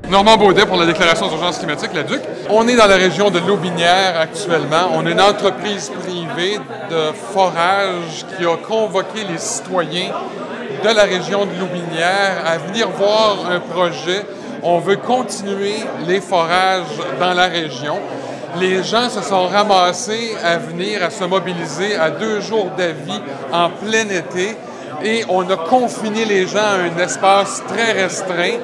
Normand Baudet pour la déclaration d'urgence climatique, la DUC. On est dans la région de l'Aubinière actuellement. On est une entreprise privée de forage qui a convoqué les citoyens de la région de l'Aubinière à venir voir un projet. On veut continuer les forages dans la région. Les gens se sont ramassés à venir, à se mobiliser à 2 jours d'avis en plein été et on a confiné les gens à un espace très restreint.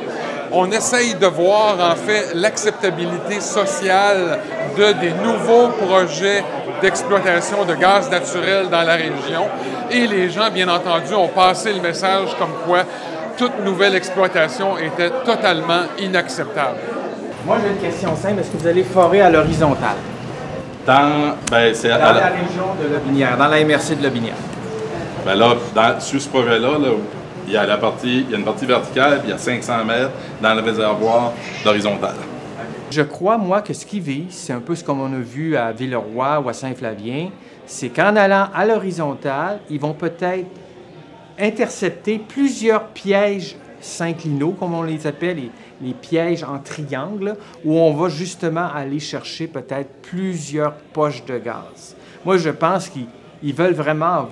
On essaye de voir, en fait, l'acceptabilité sociale des nouveaux projets d'exploitation de gaz naturel dans la région. Et les gens, bien entendu, ont passé le message comme quoi toute nouvelle exploitation était totalement inacceptable. Moi, j'ai une question simple. Est-ce que vous allez forer à l'horizontale? Dans la région de Lobinière, dans la MRC de Lobinière. Bien là, sur ce projet-là, il y a une partie verticale, puis il y a 500 mètres dans le réservoir d'horizontale. Je crois, moi, que ce qu'ils visent, c'est un peu ce qu'on a vu à Villeroy ou à Saint-Flavien, c'est qu'en allant à l'horizontale, ils vont peut-être intercepter plusieurs pièges synclinaux, comme on les appelle, les pièges en triangle, où on va justement aller chercher peut-être plusieurs poches de gaz. Moi, je pense qu'ils veulent vraiment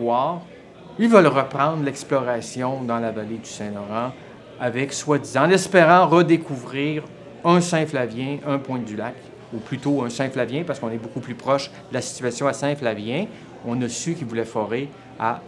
ils veulent reprendre l'exploration dans la vallée du Saint-Laurent avec, soi-disant, en espérant redécouvrir un Saint-Flavien, un Pointe-du-Lac, ou plutôt un Saint-Flavien, parce qu'on est beaucoup plus proche de la situation à Saint-Flavien. On a su qu'ils voulaient forer à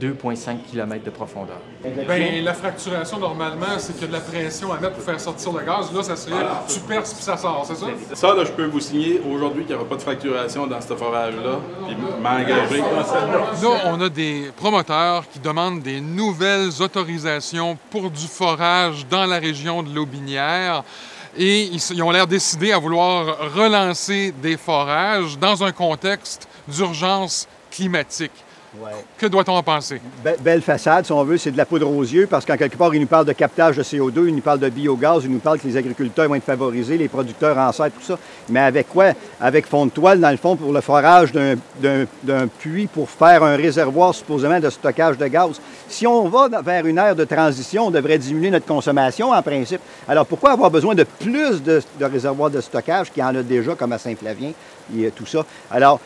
2,5 km de profondeur. Bien, la fracturation, normalement, c'est qu'il y a de la pression à mettre pour faire sortir le gaz. Là, ça serait tu perces puis ça sort, c'est ça? Ça, là, je peux vous signer aujourd'hui qu'il n'y aura pas de fracturation dans ce forage-là, puis m'engager. Là, on a des promoteurs qui demandent des nouvelles autorisations pour du forage dans la région de l'Aubinière. Et ils ont l'air décidés à vouloir relancer des forages dans un contexte d'urgence climatique. Ouais. Que doit-on en penser? Belle façade, si on veut, c'est de la poudre aux yeux, parce qu'en quelque part, ils nous parlent de captage de CO2, ils nous parlent de biogaz, ils nous parlent que les agriculteurs vont être favorisés, les producteurs en serre, tout ça. Mais avec quoi? Avec fond de toile, dans le fond, pour le forage d'un puits pour faire un réservoir, supposément, de stockage de gaz. Si on va vers une ère de transition, on devrait diminuer notre consommation, en principe. Alors, pourquoi avoir besoin de plus de réservoirs de stockage, qu'il y en a déjà, comme à Saint-Flavien, et tout ça? Alors,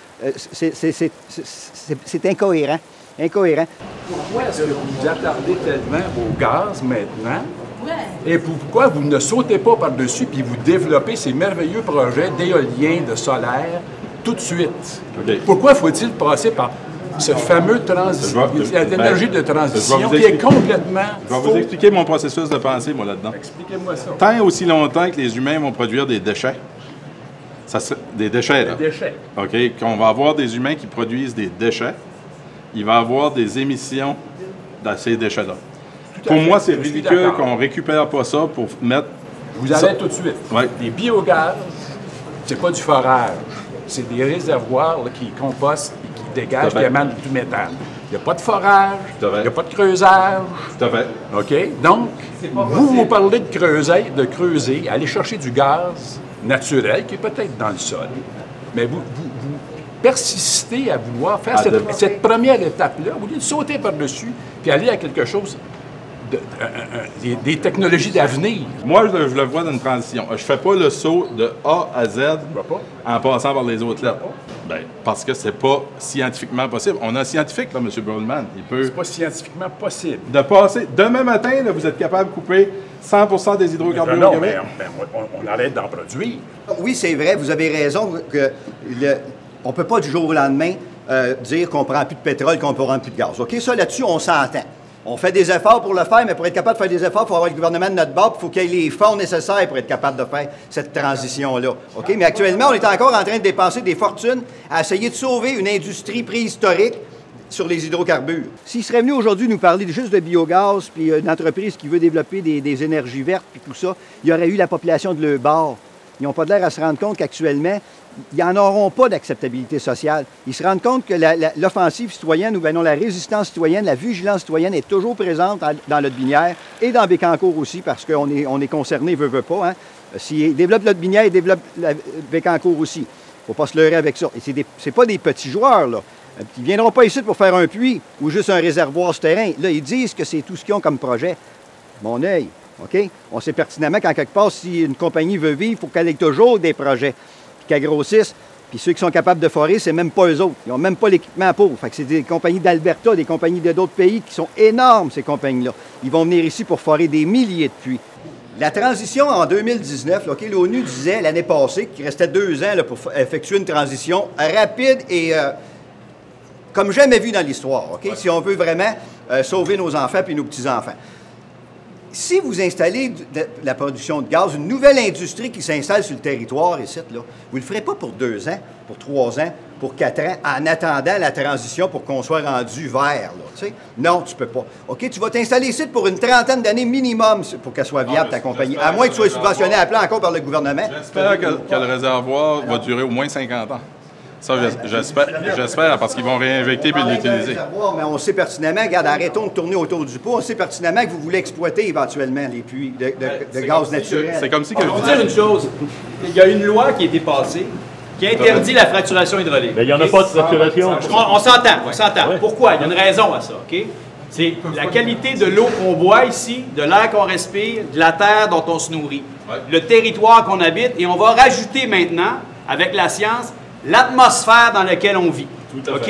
c'est incohérent. Incohérent. Pourquoi est-ce que vous vous attardez tellement au gaz maintenant? Et pourquoi vous ne sautez pas par-dessus puis vous développez ces merveilleux projets d'éolien, de solaire, tout de suite? Okay. Pourquoi faut-il passer par ce fameux l'énergie de transition qui est complètement Je vais vous expliquer mon processus de pensée, moi, là-dedans. Expliquez-moi ça. Tant aussi longtemps que les humains vont produire des déchets, des déchets, là. Des déchets. OK? Qu'on va avoir des humains qui produisent des déchets, il va y avoir des émissions dans ces déchets-là. Pour moi, c'est ridicule qu'on ne récupère pas ça pour mettre... Vous allez tout de suite. Oui. Les biogaz, c'est pas du forage. C'est des réservoirs là, qui compostent et qui dégagent, qui émanent du méthane. Il n'y a pas de forage, il n'y a pas de creusage. Tout à fait. OK? Donc, vous parlez de creuser, aller chercher du gaz naturel qui est peut-être dans le sol. Mais vous persistez à vouloir faire cette première étape-là, au lieu de sauter par-dessus puis aller à quelque chose, des technologies d'avenir. Moi, je le vois dans une transition. Je ne fais pas le saut de A à Z en passant par les autres lettres. Bien, parce que c'est pas scientifiquement possible. On a un scientifique, là, M. Brownman. C'est pas scientifiquement possible. De passer... Demain matin, là, vous êtes capable de couper 100 des hydrocarbures. Non, mais on arrête d'en produire. Oui, c'est vrai, vous avez raison que on ne peut pas du jour au lendemain dire qu'on ne prend plus de pétrole, qu'on ne prend plus de gaz. OK? Ça, là-dessus, on s'entend. On fait des efforts pour le faire, mais pour être capable de faire des efforts, il faut avoir le gouvernement de notre bord, il faut qu'il y ait les fonds nécessaires pour être capable de faire cette transition-là. OK? Mais actuellement, on est encore en train de dépenser des fortunes à essayer de sauver une industrie préhistorique sur les hydrocarbures. S'il serait venu aujourd'hui nous parler juste de biogaz, puis une entreprise qui veut développer des énergies vertes, puis tout ça, il y aurait eu la population de leur bord. Ils n'ont pas l'air à se rendre compte qu'actuellement, ils n'en auront pas d'acceptabilité sociale. Ils se rendent compte que l'offensive citoyenne, ou bien non, la résistance citoyenne, la vigilance citoyenne est toujours présente dans Lotbinière et dans Bécancour aussi, parce qu'on est concerné, veut pas. Hein. S'ils développent Lotbinière, ils développent Bécancour aussi. Il ne faut pas se leurrer avec ça. Et c'est pas des petits joueurs, là. Ils ne viendront pas ici pour faire un puits ou juste un réservoir souterrain. Là, ils disent que c'est tout ce qu'ils ont comme projet. Mon œil. OK? On sait pertinemment qu'en quelque part, si une compagnie veut vivre, il faut qu'elle ait toujours des projets, puis qu'elle grossisse. Puis ceux qui sont capables de forer, c'est même pas eux autres. Ils n'ont même pas l'équipement pour. Fait que c'est des compagnies d'Alberta, des compagnies d'autres pays qui sont énormes, ces compagnies-là. Ils vont venir ici pour forer des milliers de puits. La transition en 2019, là, okay, l'ONU disait l'année passée qu'il restait 2 ans là, pour effectuer une transition rapide et comme jamais vu dans l'histoire, okay, si on veut vraiment sauver nos enfants et nos petits-enfants. Si vous installez de la production de gaz, une nouvelle industrie qui s'installe sur le territoire ici, là, vous ne le ferez pas pour 2 ans, pour 3 ans, pour 4 ans, en attendant la transition pour qu'on soit rendu vert. Là, tu sais. Non, tu ne peux pas. OK, tu vas t'installer ici pour une 30aine d'années minimum pour qu'elle soit viable, ta compagnie. À moins que tu sois subventionné à plein encore par le gouvernement. J'espère que le réservoir va durer au moins 50 ans. Ça, j'espère, parce qu'ils vont réinjecter puis l'utiliser. Mais on sait pertinemment, regarde, arrêtons de tourner autour du pot, on sait pertinemment que vous voulez exploiter éventuellement les puits de gaz naturel. C'est comme si... Je vais vous dire une chose. Il y a une loi qui a été passée qui interdit la fracturation hydraulique. Mais il n'y en a pas de fracturation. On s'entend. Pourquoi? Il y a une raison à ça, OK? C'est la qualité de l'eau qu'on boit ici, de l'air qu'on respire, de la terre dont on se nourrit, le territoire qu'on habite, et on va rajouter maintenant, avec la science, l'atmosphère dans laquelle on vit. OK?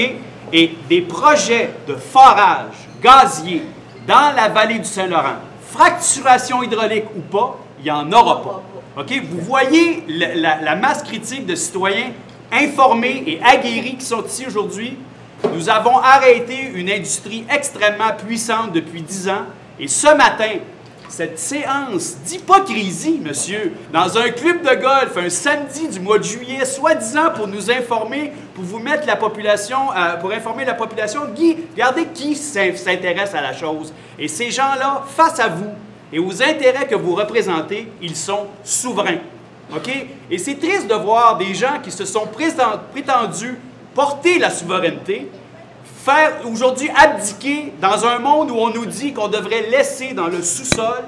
Et des projets de forage gazier dans la vallée du Saint-Laurent, fracturation hydraulique ou pas, il n'y en aura pas. OK? Vous voyez la masse critique de citoyens informés et aguerris qui sont ici aujourd'hui. Nous avons arrêté une industrie extrêmement puissante depuis 10 ans. Et ce matin, cette séance d'hypocrisie, monsieur, dans un club de golf, un samedi du mois de juillet, soi-disant pour nous informer, pour vous mettre la population, pour informer la population, regardez qui s'intéresse à la chose. Et ces gens-là, face à vous et aux intérêts que vous représentez, ils sont souverains. OK? Et c'est triste de voir des gens qui se sont prétendus porter la souveraineté, faire aujourd'hui abdiquer dans un monde où on nous dit qu'on devrait laisser dans le sous-sol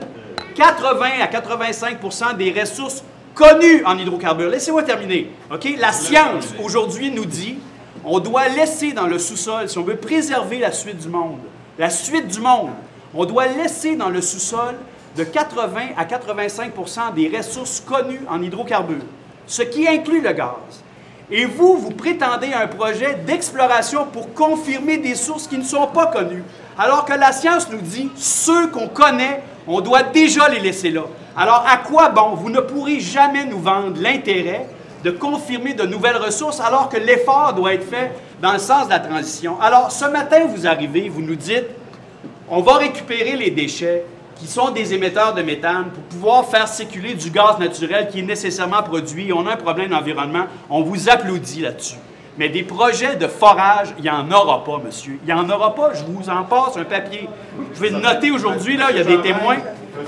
80 à 85% des ressources connues en hydrocarbures. Laissez-moi terminer. OK? La science aujourd'hui nous dit qu'on doit laisser dans le sous-sol, si on veut préserver la suite du monde, on doit laisser dans le sous-sol de 80 à 85% des ressources connues en hydrocarbures, ce qui inclut le gaz. Et vous, vous prétendez un projet d'exploration pour confirmer des sources qui ne sont pas connues, alors que la science nous dit, ceux qu'on connaît, on doit déjà les laisser là. Alors, à quoi bon? Vous ne pourrez jamais nous vendre l'intérêt de confirmer de nouvelles ressources, alors que l'effort doit être fait dans le sens de la transition. Alors, ce matin, vous arrivez, vous nous dites, on va récupérer les déchets qui sont des émetteurs de méthane pour pouvoir faire circuler du gaz naturel qui est nécessairement produit. On a un problème d'environnement. On vous applaudit là-dessus. Mais des projets de forage, il n'y en aura pas, monsieur. Il n'y en aura pas. Je vous en passe un papier. Je vais le noter aujourd'hui, là, il y a des témoins.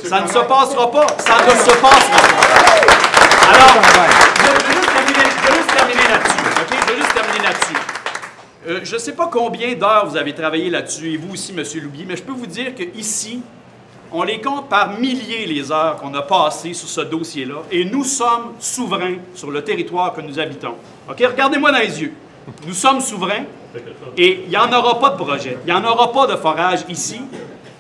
Ça ne se passera pas. Ça ne se passera pas. Alors, je vais juste terminer là-dessus. OK? Je vais juste terminer là-dessus. Je ne sais pas combien d'heures vous avez travaillé là-dessus, et vous aussi, monsieur Loubier, mais je peux vous dire qu'ici, on les compte par milliers les heures qu'on a passées sur ce dossier-là, et nous sommes souverains sur le territoire que nous habitons. OK? Regardez-moi dans les yeux. Nous sommes souverains, et il n'y en aura pas de projet. Il n'y en aura pas de forage ici.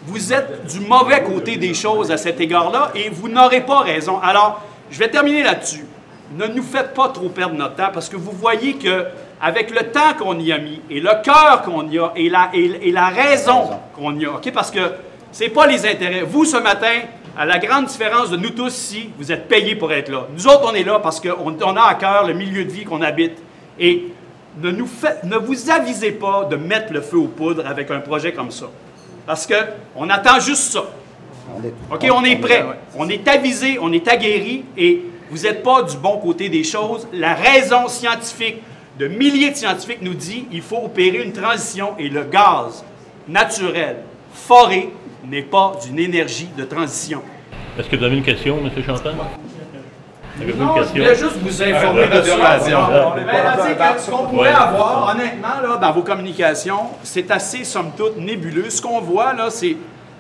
Vous êtes du mauvais côté des choses à cet égard-là, et vous n'aurez pas raison. Alors, je vais terminer là-dessus. Ne nous faites pas trop perdre notre temps, parce que vous voyez que avec le temps qu'on y a mis, et le cœur qu'on y a, et la raison qu'on y a, OK? Parce que c'est pas les intérêts. Vous, ce matin, à la grande différence de nous tous ici, vous êtes payés pour être là. Nous autres, on est là parce qu'on a à cœur le milieu de vie qu'on habite. Et ne vous avisez pas de mettre le feu aux poudres avec un projet comme ça. Parce qu'on attend juste ça. OK, on est prêt. On est avisé, on est aguerri, et vous n'êtes pas du bon côté des choses. La raison scientifique de milliers de scientifiques nous dit qu'il faut opérer une transition, et le gaz naturel foré n'est pas d'une énergie de transition. Est-ce que vous avez une question, M. Chantal? Non, je voulais juste vous informer de ça. Ce qu'on pourrait avoir, honnêtement, là, dans vos communications, c'est assez, somme toute, nébuleux. Ce qu'on voit, là, c'est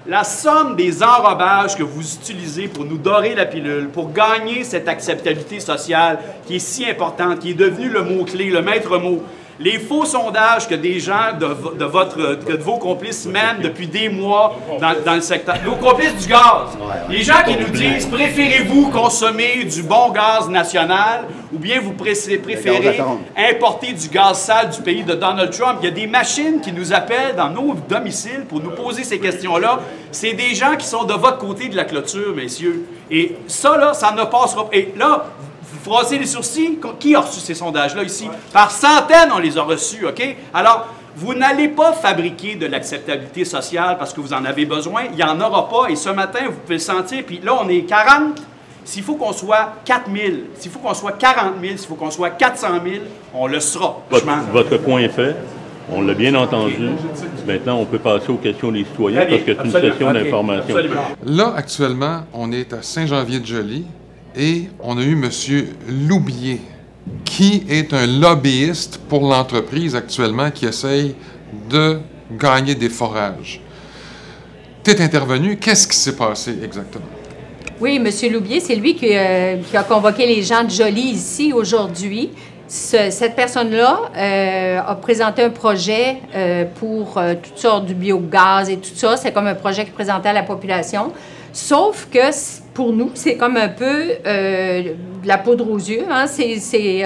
la somme des enrobages que vous utilisez pour nous dorer la pilule, pour gagner cette acceptabilité sociale qui est si importante, qui est devenue le mot-clé, le maître mot. Les faux sondages que des gens de vos complices mènent depuis des mois dans le secteur. Nos complices du gaz. Les gens qui nous disent, préférez-vous consommer du bon gaz national ou bien vous préférez importer du gaz sale du pays de Donald Trump? Il y a des machines qui nous appellent dans nos domiciles pour nous poser ces questions-là. C'est des gens qui sont de votre côté de la clôture, messieurs. Et ça, là, ça ne passera pas. Et là, vous froissez les sourcils. Qui a reçu ces sondages-là ici? Par centaines, on les a reçus, OK? Alors, vous n'allez pas fabriquer de l'acceptabilité sociale parce que vous en avez besoin. Il n'y en aura pas. Et ce matin, vous pouvez le sentir. Puis là, on est 40. S'il faut qu'on soit 4 000, s'il faut qu'on soit 40 000, s'il faut qu'on soit 400 000, on le sera. Votre point est fait. On l'a bien entendu. Maintenant, on peut passer aux questions des citoyens parce que c'est une session d'information. Là, actuellement, on est à Saint-Janvier-de-Joly et on a eu M. Loubier, qui est un lobbyiste pour l'entreprise actuellement qui essaye de gagner des forages. Tu es intervenu. Qu'est-ce qui s'est passé exactement? Oui, M. Loubier, c'est lui qui a convoqué les gens de Joly ici aujourd'hui. Cette personne-là a présenté un projet pour toutes sortes du biogaz et tout ça. C'est comme un projet qu'il présentait à la population. Sauf que pour nous, c'est comme un peu de la poudre aux yeux. Hein? C'est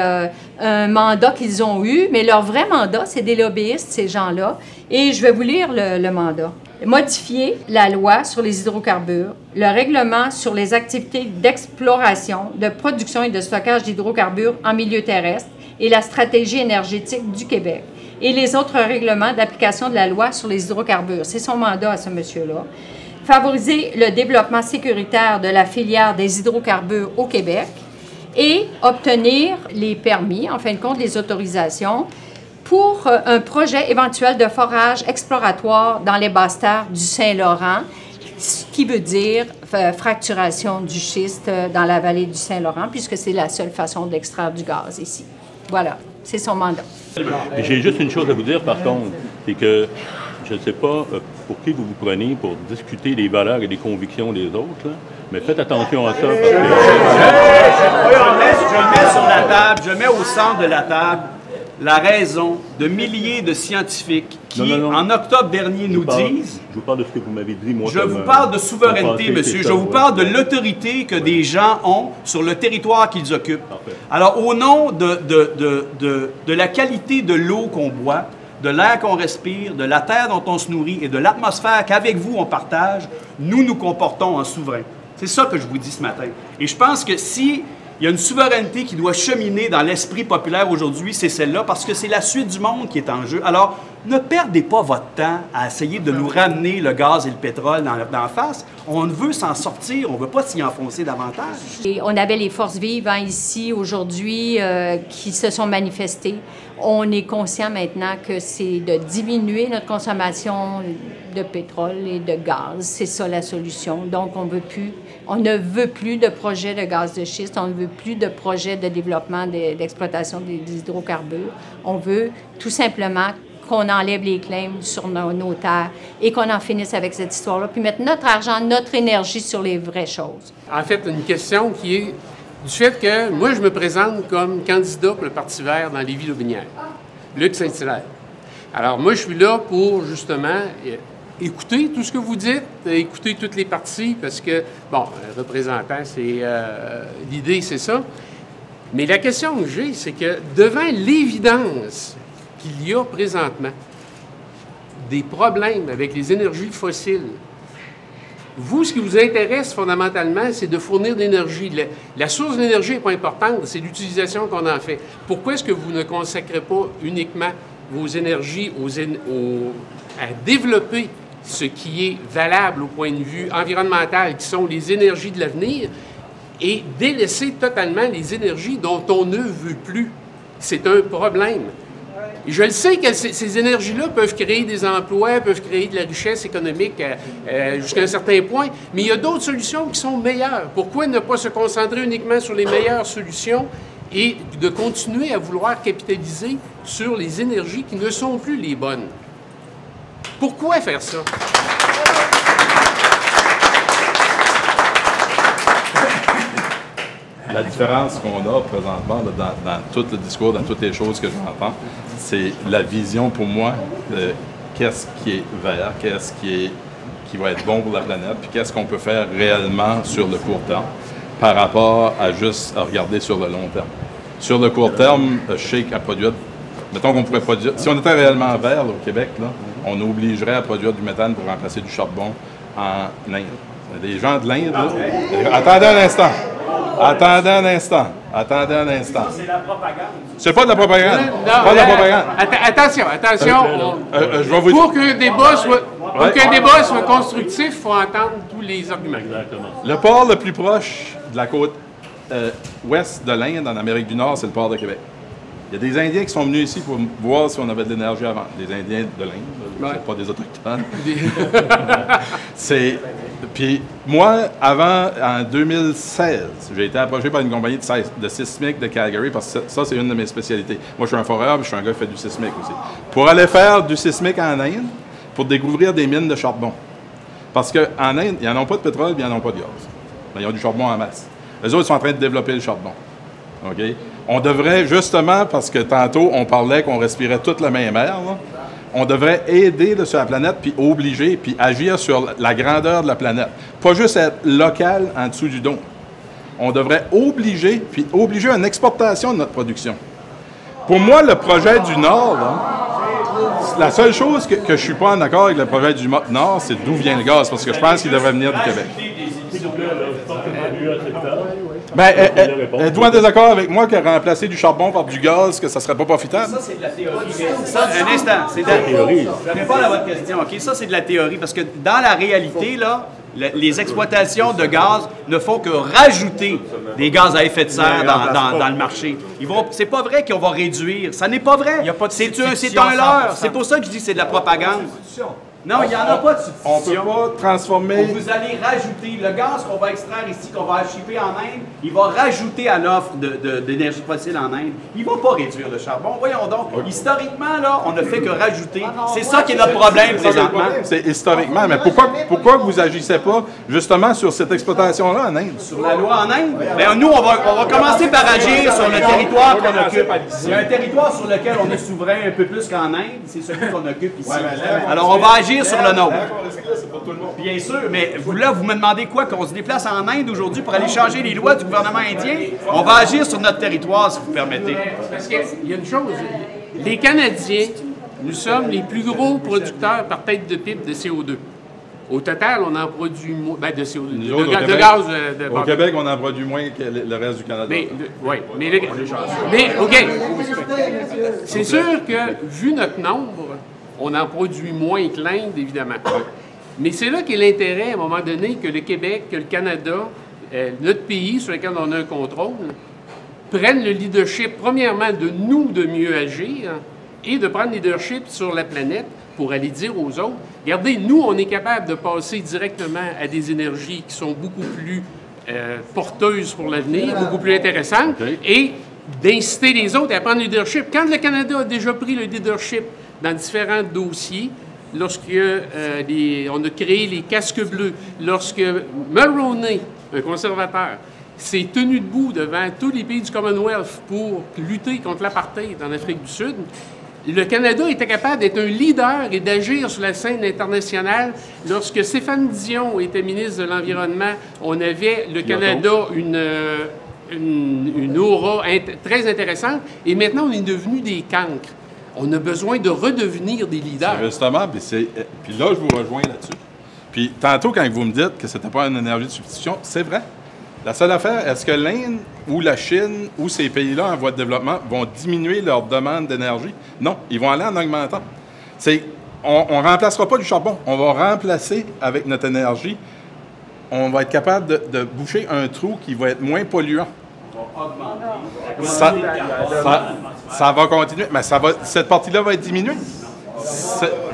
un mandat qu'ils ont eu, mais leur vrai mandat, c'est des lobbyistes, ces gens-là. Et je vais vous lire le mandat. Modifier la loi sur les hydrocarbures, le règlement sur les activités d'exploration, de production et de stockage d'hydrocarbures en milieu terrestre et la stratégie énergétique du Québec et les autres règlements d'application de la loi sur les hydrocarbures. C'est son mandat à ce monsieur-là. Favoriser le développement sécuritaire de la filière des hydrocarbures au Québec et obtenir les permis, en fin de compte, les autorisations pour un projet éventuel de forage exploratoire dans les basses terres du Saint-Laurent, ce qui veut dire fracturation du schiste dans la vallée du Saint-Laurent, puisque c'est la seule façon d'extraire du gaz ici. Voilà, c'est son mandat. J'ai juste une chose à vous dire, par contre, c'est que je ne sais pas pour qui vous vous prenez pour discuter des valeurs et des convictions des autres, là, mais faites attention à ça. Parce que... je le mets sur la table, je mets au centre de la table la raison de milliers de scientifiques qui, en octobre dernier, nous disent... Je vous parle de ce que vous m'avez dit, moi. Je vous parle de souveraineté, monsieur. Je vous parle de l'autorité que des gens ont sur le territoire qu'ils occupent. Parfait. Alors, au nom de la qualité de l'eau qu'on boit, de l'air qu'on respire, de la terre dont on se nourrit et de l'atmosphère qu'avec vous on partage, nous nous comportons en souverains. C'est ça que je vous dis ce matin. Et je pense que si... il y a une souveraineté qui doit cheminer dans l'esprit populaire aujourd'hui, c'est celle-là, parce que c'est la suite du monde qui est en jeu. Alors, ne perdez pas votre temps à essayer de nous ramener le gaz et le pétrole d'en face. On veut s'en sortir, on ne veut pas s'y enfoncer davantage. Et on avait les forces vives ici aujourd'hui qui se sont manifestées. On est conscient maintenant que c'est de diminuer notre consommation de pétrole et de gaz. C'est ça la solution. Donc, on ne veut plus de projets de gaz de schiste, on ne veut plus de projets de développement d'exploitation des hydrocarbures. On veut tout simplement qu'on enlève les claims sur nos terres et qu'on en finisse avec cette histoire-là, puis mettre notre argent, notre énergie sur les vraies choses. En fait, une question qui est du fait que moi, je me présente comme candidat pour le Parti vert dans Lévis-Lotbinière, Luc Saint-Hilaire. Alors, moi, je suis là pour, justement, écouter tout ce que vous dites, écouter toutes les parties, parce que, bon, représentant, c'est... l'idée, c'est ça. Mais la question que j'ai, c'est que devant l'évidence qu'il y a présentement des problèmes avec les énergies fossiles, vous, ce qui vous intéresse fondamentalement, c'est de fournir de l'énergie. La source d'énergie n'est pas importante, c'est l'utilisation qu'on en fait. Pourquoi est-ce que vous ne consacrez pas uniquement vos énergies à développer ce qui est valable au point de vue environnemental, qui sont les énergies de l'avenir, et délaisser totalement les énergies dont on ne veut plus? C'est un problème. Et je le sais que ces énergies-là peuvent créer des emplois, peuvent créer de la richesse économique jusqu'à un certain point, mais il y a d'autres solutions qui sont meilleures. Pourquoi ne pas se concentrer uniquement sur les meilleures solutions et de continuer à vouloir capitaliser sur les énergies qui ne sont plus les bonnes? Pourquoi faire ça? La différence qu'on a présentement là, dans tout le discours, dans toutes les choses que j'entends, c'est la vision pour moi de qu'est-ce qui est vert, qu'est-ce qui va être bon pour la planète, puis qu'est-ce qu'on peut faire réellement sur le court terme par rapport à juste à regarder sur le long terme. Sur le court terme, je sais qu'à produire, mettons qu'on pourrait produire, si on était réellement vert là, au Québec, là, on obligerait à produire du méthane pour remplacer du charbon en Inde. Les gens de l'Inde, là, attendez un instant. Attendez un instant. C'est la propagande. C'est pas de la propagande. Non, Pas de la propagande. Attention. Je vais vous Pour qu'un débat soit constructif, il faut entendre tous les arguments. Exactement. Le port le plus proche de la côte ouest de l'Inde, en Amérique du Nord, c'est le port de Québec. Il y a des Indiens qui sont venus ici pour voir si on avait de l'énergie à vendre. Des Indiens de l'Inde, pas des Autochtones. Puis moi, en 2016, j'ai été approché par une compagnie de sismique de Calgary, parce que ça, c'est une de mes spécialités. Moi, je suis un foreur, puis je suis un gars qui fait du sismique aussi. Pour aller faire du sismique en Inde, pour découvrir des mines de charbon. Parce qu'en Inde, ils n'en ont pas de pétrole, puis ils n'en ont pas de gaz. Mais ils ont du charbon en masse. Eux autres, ils sont en train de développer le charbon. OK? On devrait, justement, parce que tantôt, on parlait qu'on respirait toute la même air, là, on devrait aider là, sur la planète, puis obliger, puis agir sur la grandeur de la planète. Pas juste être local en dessous du dôme. On devrait obliger une exportation de notre production. Pour moi, le projet du Nord, là, la seule chose que je ne suis pas en accord avec le projet du Nord, c'est d'où vient le gaz, parce que je pense qu'il devrait venir du Québec. Êtes-vous en désaccord avec moi que remplacer du charbon par du gaz, que ça ne serait pas profitable? Ça, c'est de la théorie. Un instant, c'est de la théorie. Je réponds à votre question, OK? Ça, c'est de la théorie, parce que dans la réalité, là, les exploitations de gaz ne font que rajouter des gaz à effet de serre dans le marché. C'est pas vrai qu'on va réduire. Ça n'est pas vrai. C'est un leurre. C'est pour ça que je dis que c'est de la propagande. Non, il n'y en a pas de substitution. On ne peut pas transformer... Vous allez rajouter le gaz qu'on va extraire ici, qu'on va shipper en Inde, il va rajouter à l'offre d'énergie fossile en Inde. Il ne va pas réduire le charbon. Voyons donc, historiquement, là, on ne fait que rajouter. C'est ça qui est notre problème présentement. C'est historiquement, mais pourquoi vous n'agissez pas justement sur cette exploitation-là en Inde? Sur la loi en Inde? Bien, nous, on va commencer par agir sur le territoire qu'on occupe. Il y a un territoire sur lequel on est souverain un peu plus qu'en Inde, c'est celui qu'on occupe ici. Alors, on va agir sur le nôtre. Bien sûr, mais vous me demandez quoi? Qu'on se déplace en Inde aujourd'hui pour aller changer les lois du gouvernement indien? On va agir sur notre territoire, si vous permettez. Parce qu'il y a une chose, les Canadiens, nous sommes les plus gros producteurs par tête de pipe de CO2. Au total, on en produit moins de CO2, de gaz. Au Québec, on en produit moins que le reste du Canada. Oui, mais OK. C'est sûr que, vu notre nombre, on en produit moins que l'Inde, évidemment. Mais c'est là qu'est l'intérêt, à un moment donné, que le Québec, que le Canada, notre pays sur lequel on a un contrôle, prennent le leadership, premièrement, de nous de mieux agir et de prendre le leadership sur la planète pour aller dire aux autres, regardez, nous, on est capable de passer directement à des énergies qui sont beaucoup plus porteuses pour l'avenir, beaucoup plus intéressantes, et d'inciter les autres à prendre le leadership. Quand le Canada a déjà pris le leadership dans différents dossiers, lorsque on a créé les casques bleus, lorsque Mulroney, un conservateur, s'est tenu debout devant tous les pays du Commonwealth pour lutter contre l'apartheid en Afrique du Sud, le Canada était capable d'être un leader et d'agir sur la scène internationale. Lorsque Stéphane Dion était ministre de l'Environnement, on avait, le Canada, une aura très intéressante. Et maintenant, on est devenu des cancres. On a besoin de redevenir des leaders. Justement, puis là, je vous rejoins là-dessus. Puis tantôt, quand vous me dites que ce n'était pas une énergie de substitution, c'est vrai. La seule affaire, est-ce que l'Inde ou la Chine ou ces pays-là en voie de développement vont diminuer leur demande d'énergie? Non, ils vont aller en augmentant. On ne remplacera pas du charbon. On va remplacer avec notre énergie. On va être capable de boucher un trou qui va être moins polluant. Ça va continuer, mais cette partie-là va être diminuée.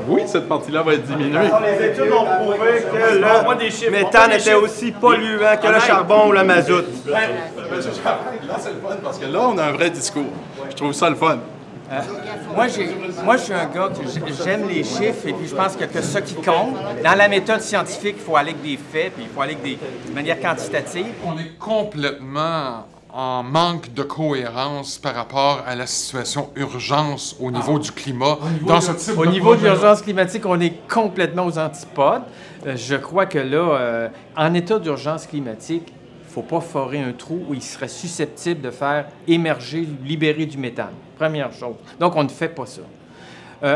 Oui, cette partie-là va être diminuée. Les études ont prouvé que le méthane était aussi polluant que le charbon ou le mazout. Là, c'est le fun parce que là, on a un vrai discours. Je trouve ça le fun. Moi, je suis un gars que j'aime les chiffres et puis je pense que ça qui compte. Dans la méthode scientifique, il faut aller avec des faits puis il faut aller avec de manière quantitative. On est complètement en manque de cohérence par rapport à la situation urgence au niveau du climat dans ce type Au niveau de l'urgence climatique, on est complètement aux antipodes. Je crois que là, en état d'urgence climatique, il ne faut pas forer un trou où il serait susceptible de faire émerger, libérer du méthane. Première chose. Donc, on ne fait pas ça.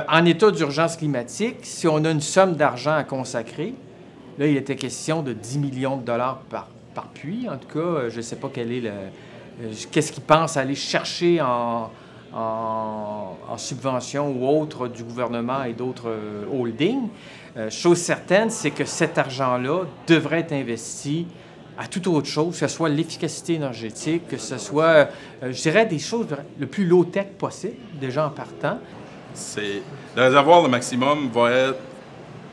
En état d'urgence climatique, si on a une somme d'argent à consacrer, là, il était question de 10 millions de dollars par puits. En tout cas, je ne sais pas quel est qu'est-ce qu'ils pensent aller chercher en subvention ou autre du gouvernement et d'autres holdings. Chose certaine, c'est que cet argent-là devrait être investi à toute autre chose, que ce soit l'efficacité énergétique, que ce soit, je dirais, des choses le plus low-tech possible, déjà en partant. Le réservoir, le maximum, va être...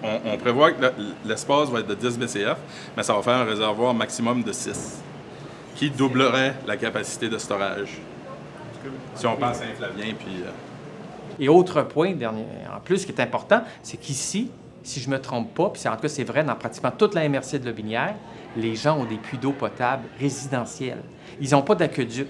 On prévoit que l'espace va être de 10 BCF, mais ça va faire un réservoir maximum de 6, qui doublerait la capacité de storage. Si on pense à Saint-Flavien, puis... Et autre point, en plus, qui est important, c'est qu'ici, si je ne me trompe pas, puis en tout cas, c'est vrai dans pratiquement toute la MRC de Lotbinière, les gens ont des puits d'eau potable résidentiels. Ils n'ont pas d'aqueduc.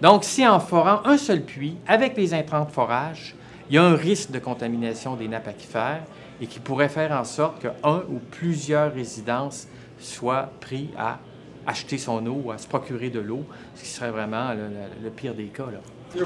Donc, si en forant un seul puits, avec les intrants de forage, il y a un risque de contamination des nappes aquifères et qui pourrait faire en sorte qu'un ou plusieurs résidences soient pris à acheter son eau ou à se procurer de l'eau, ce qui serait vraiment le pire des cas, là.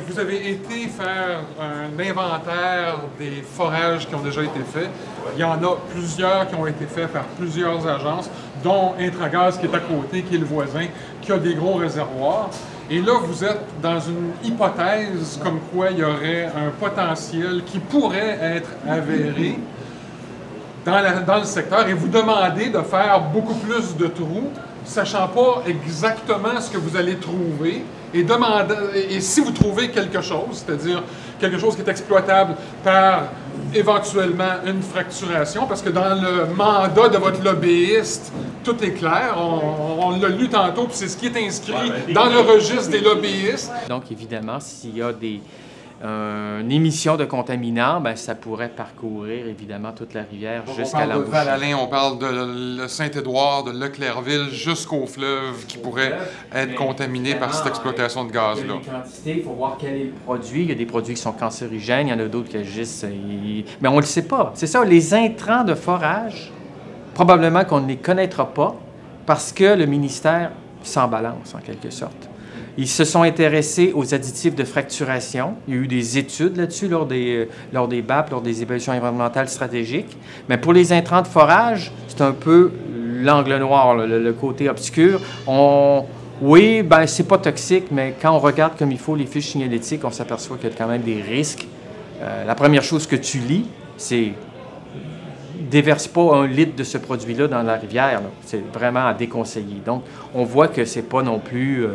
Vous avez été faire un inventaire des forages qui ont déjà été faits. Il y en a plusieurs qui ont été faits par plusieurs agences, dont Intragaz qui est à côté, qui est le voisin, qui a des gros réservoirs. Et là, vous êtes dans une hypothèse comme quoi il y aurait un potentiel qui pourrait être avéré dans le secteur et vous demandez de faire beaucoup plus de trous, sachant pas exactement ce que vous allez trouver, et si vous trouvez quelque chose, c'est-à-dire quelque chose qui est exploitable par éventuellement une fracturation, parce que dans le mandat de votre lobbyiste, tout est clair, on l'a lu tantôt, puis c'est ce qui est inscrit dans le registre des lobbyistes. Donc évidemment, s'il y a une émission de contaminants, bien, ça pourrait parcourir évidemment toute la rivière jusqu'à l'embouchure. On parle de Val-Alain, on parle de Saint-Édouard, de Leclerville, jusqu'au fleuve qui pourrait être contaminé par cette exploitation de gaz-là. Il faut voir quel est le produit. Il y a des produits qui sont cancérigènes, il y en a d'autres qui agissent. Mais on ne le sait pas. C'est ça, les intrants de forage, probablement qu'on ne les connaîtra pas parce que le ministère s'en balance en quelque sorte. Ils se sont intéressés aux additifs de fracturation. Il y a eu des études là-dessus lors des BAP, lors des évaluations environnementales stratégiques. Mais pour les intrants de forage, c'est un peu l'angle noir, le côté obscur. Oui, ben c'est pas toxique, mais quand on regarde comme il faut les fiches signalétiques, on s'aperçoit qu'il y a quand même des risques. La première chose que tu lis, c'est déverse pas 1 litre de ce produit-là dans la rivière. C'est vraiment à déconseiller. Donc, on voit que c'est pas non plus...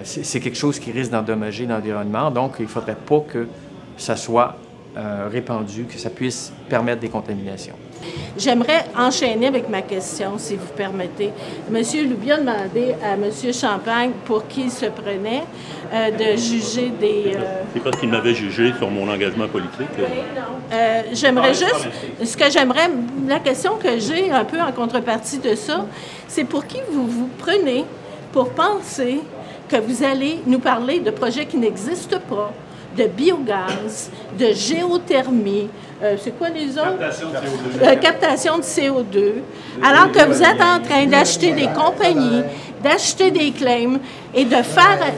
c'est quelque chose qui risque d'endommager l'environnement, donc il ne faudrait pas que ça soit répandu, que ça puisse permettre des contaminations. J'aimerais enchaîner avec ma question, si vous permettez. M. Loubier a demandé à M. Champagne pour qui il se prenait de juger des... C'est parce qu'il m'avait jugé sur mon engagement politique. J'aimerais juste... La question que j'ai un peu en contrepartie de ça, c'est pour qui vous vous prenez pour penser que vous allez nous parler de projets qui n'existent pas, de biogaz, de géothermie, c'est quoi les autres? Captation de CO2. Alors que vous êtes en train d'acheter des compagnies, d'acheter des claims et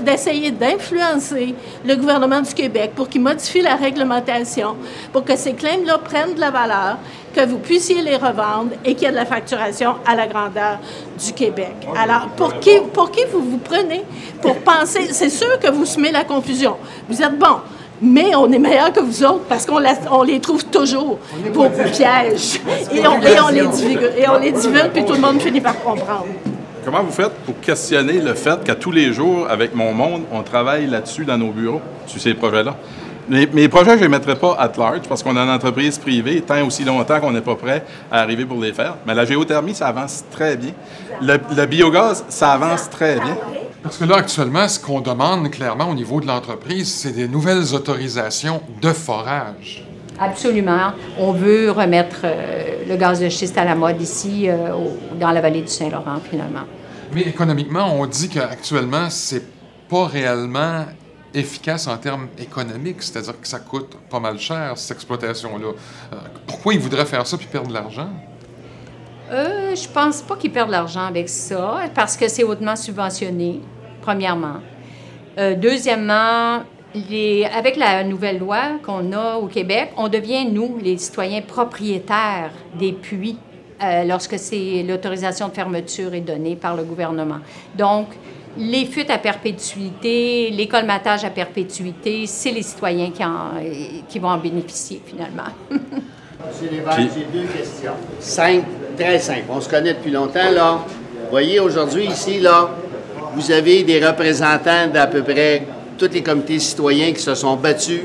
d'essayer d'influencer le gouvernement du Québec pour qu'il modifie la réglementation, pour que ces claims-là prennent de la valeur, que vous puissiez les revendre et qu'il y ait de la facturation à la grandeur du Québec. Alors, pour qui vous vous prenez pour penser? C'est sûr que vous semez la confusion. Vous êtes bon, mais on est meilleur que vous autres parce qu'on les trouve toujours, vos pièges. Et on les divulgue, puis tout le monde finit par comprendre. Comment vous faites pour questionner le fait qu'à tous les jours, avec mon monde, on travaille là-dessus dans nos bureaux, sur ces projets-là? Mes projets, je ne les mettrai pas at large parce qu'on a une entreprise privée tant aussi longtemps qu'on n'est pas prêt à arriver pour les faire. Mais la géothermie, ça avance très bien. Le biogaz, ça avance très bien. Parce que là, actuellement, ce qu'on demande clairement au niveau de l'entreprise, c'est des nouvelles autorisations de forage. Absolument. On veut remettre le gaz de schiste à la mode ici, dans la vallée du Saint-Laurent, finalement. Mais économiquement, on dit qu'actuellement, c'est pas réellement efficace en termes économiques, c'est-à-dire que ça coûte pas mal cher, cette exploitation-là. Pourquoi ils voudraient faire ça puis perdre de l'argent? Je pense pas qu'ils perdent de l'argent avec ça, parce que c'est hautement subventionné, premièrement. Deuxièmement, avec la nouvelle loi qu'on a au Québec, on devient, nous, les citoyens propriétaires des puits lorsque l'autorisation de fermeture est donnée par le gouvernement. Donc, les fuites à perpétuité, les colmatages à perpétuité, c'est les citoyens qui vont en bénéficier, finalement. Monsieur Lévesque, j'ai 2 questions. Très simple. On se connaît depuis longtemps, là. Vous voyez, aujourd'hui, ici, là, vous avez des représentants d'à peu près tous les comités citoyens qui se sont battus.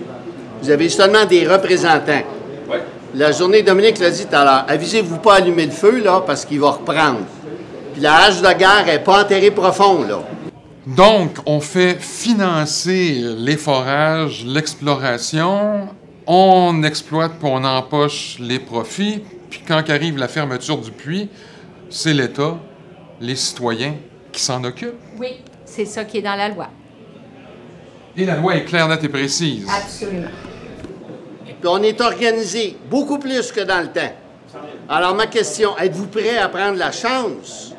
Vous avez seulement des représentants. Oui. La journée, Dominique l'a dit tout à l'heure, avisez-vous pas à allumer le feu, là, parce qu'il va reprendre. Puis la hache de guerre n'est pas enterrée profond, là. Donc, on fait financer les forages, l'exploration, on exploite puis on empoche les profits, puis quand arrive la fermeture du puits, c'est l'État, les citoyens qui s'en occupent. Oui, c'est ça qui est dans la loi. Et la loi est claire, nette et précise. Absolument. Puis on est organisé beaucoup plus que dans le temps. Alors ma question, êtes-vous prêt à prendre la chance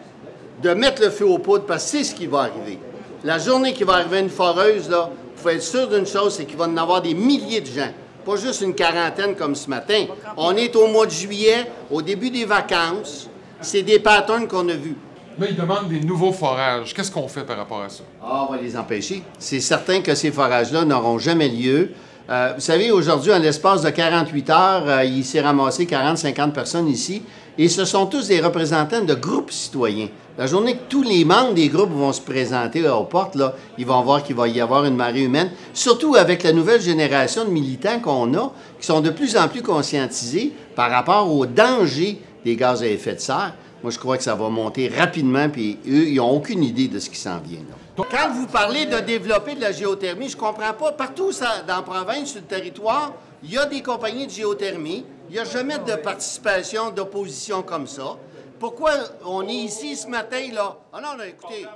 de mettre le feu aux poudres, parce que c'est ce qui va arriver. La journée qui va arriver une foreuse, là, vous pouvez être sûr d'une chose, c'est qu'il va y en avoir des milliers de gens. Pas juste une quarantaine comme ce matin. On est au mois de juillet, au début des vacances. C'est des patterns qu'on a vus. Là, ils demandent des nouveaux forages. Qu'est-ce qu'on fait par rapport à ça? Ah, on va les empêcher. C'est certain que ces forages-là n'auront jamais lieu. Vous savez, aujourd'hui, en l'espace de 48 heures, il s'est ramassé 40-50 personnes ici. Et ce sont tous des représentants de groupes citoyens. La journée que tous les membres des groupes vont se présenter aux portes, là, ils vont voir qu'il va y avoir une marée humaine. Surtout avec la nouvelle génération de militants qu'on a, qui sont de plus en plus conscientisés par rapport aux dangers des gaz à effet de serre. Moi, je crois que ça va monter rapidement, puis eux, ils n'ont aucune idée de ce qui s'en vient, là. Quand vous parlez de développer de la géothermie, je ne comprends pas. Partout dans la province, sur le territoire, il y a des compagnies de géothermie. Il n'y a jamais de participation, d'opposition comme ça. Pourquoi on est ici ce matin, là? Ah non, là, écoutez.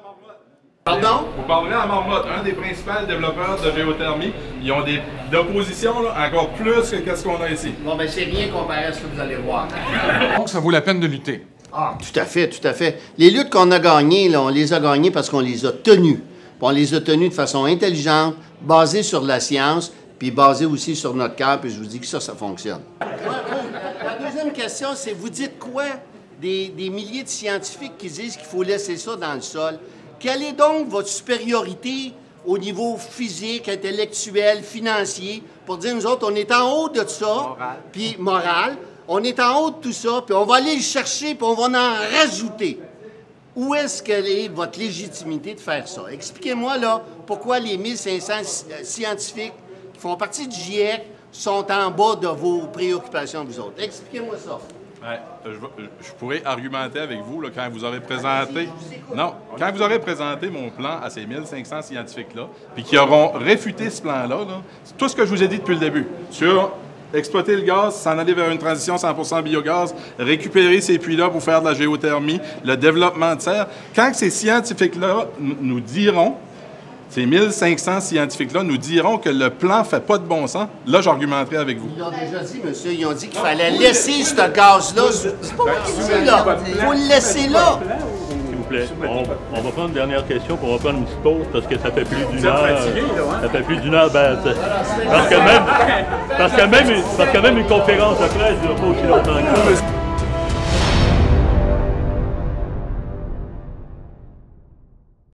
Pardon? Vous parlerez à Marmotte, un des principaux développeurs de géothermie. Ils ont des oppositions encore plus que ce qu'on a ici. Bon, bien, c'est rien comparé à ce que vous allez voir. Donc, ça vaut la peine de lutter. Ah, tout à fait, tout à fait. Les luttes qu'on a gagnées, là, on les a gagnées parce qu'on les a tenues. Puis on les a tenues de façon intelligente, basée sur la science, puis basée aussi sur notre cœur, puis je vous dis que ça fonctionne. La deuxième question, c'est vous dites quoi des milliers de scientifiques qui disent qu'il faut laisser ça dans le sol? Quelle est donc votre supériorité au niveau physique, intellectuel, financier, pour dire, nous autres, on est en haut de ça, puis moral, on est en haut de tout ça, puis on va aller le chercher, puis on va en rajouter. Où est-ce qu'elle est votre légitimité de faire ça? Expliquez-moi, là, pourquoi les 1500 scientifiques qui font partie du GIEC sont en bas de vos préoccupations, vous autres. Expliquez-moi ça. Ouais, je pourrais argumenter avec vous là, quand vous aurez présenté... Non, quand vous aurez présenté mon plan à ces 1500 scientifiques-là, puis qui auront réfuté ce plan-là, c'est tout ce que je vous ai dit depuis le début, sur exploiter le gaz, s'en aller vers une transition 100% biogaz, récupérer ces puits-là pour faire de la géothermie, le développement de serre. Quand ces scientifiques-là nous diront, ces 1500 scientifiques-là nous diront que le plan ne fait pas de bon sens, là, j'argumenterai avec vous. Ils l'ont déjà dit, monsieur. Ils ont dit qu'il fallait laisser ce gaz-là. C'est pas moi qui dis, là. Il faut le laisser là. S'il vous plaît, on va prendre une dernière question, puis on va prendre une petite pause, parce que ça fait plus d'une heure. Ça fait plus d'une heure. Ben, parce que même une conférence de presse ne dure pas aussi longtemps que ça.